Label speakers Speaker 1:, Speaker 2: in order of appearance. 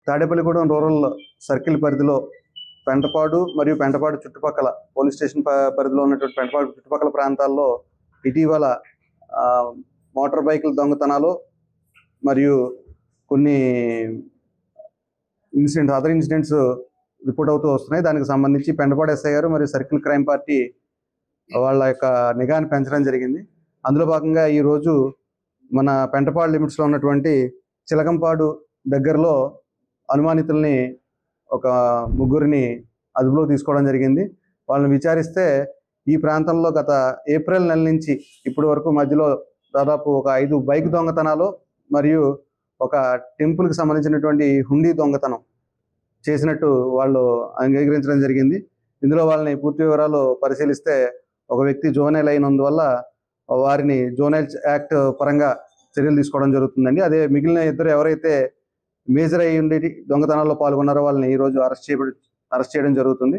Speaker 1: Tadepalligudem rural circle పరిధిలో పెంటపాడు మరియు పెంటపాడు చుట్టుపక్కల పోలీస్ స్టేషన్ పరిధిలో ఉన్నటువంటి పెంటపాడు చుట్టుపక్కల ప్రాంతాల్లో ఇటీవల మోటార్ బైకుల దొంగతనాలు మరియు కొన్ని అదర్ ఇన్సిడెంట్స్ రిపోర్ట్ అవుతూ వస్తున్నాయి. దానికి సంబంధించి పెంటపాడు ఎస్ఐ గారు మరియు సర్కిల్ క్రైమ్ పార్టీ వాళ్ళ యొక్క నిఘాను పెంచడం జరిగింది. అందులో భాగంగా ఈరోజు మన పెంటపాడు లిమిట్స్లో ఉన్నటువంటి చిలకంపాడు దగ్గరలో అనుమానితుల్ని ఒక ముగ్గురిని అదుపులో తీసుకోవడం జరిగింది. వాళ్ళని విచారిస్తే ఈ ప్రాంతంలో గత ఏప్రిల్ నెల నుంచి ఇప్పటి వరకు మధ్యలో దాదాపు ఒక 5 బైక్ దొంగతనాలు మరియు ఒక టెంపుల్కి సంబంధించినటువంటి హుండీ దొంగతనం చేసినట్టు వాళ్ళు అంగీకరించడం జరిగింది. ఇందులో వాళ్ళని పూర్తి వివరాలు పరిశీలిస్తే ఒక వ్యక్తి జోనైల్ అయినందువల్ల వారిని జోనైల్ యాక్ట్ పరంగా చర్యలు తీసుకోవడం జరుగుతుందండి. అదే మిగిలిన ఇద్దరు ఎవరైతే మేజర్ అయ్యి ఉండి దొంగతనాల్లో పాల్గొన్నారో వాళ్ళని ఈరోజు అరెస్ట్ చేయడం జరుగుతుంది.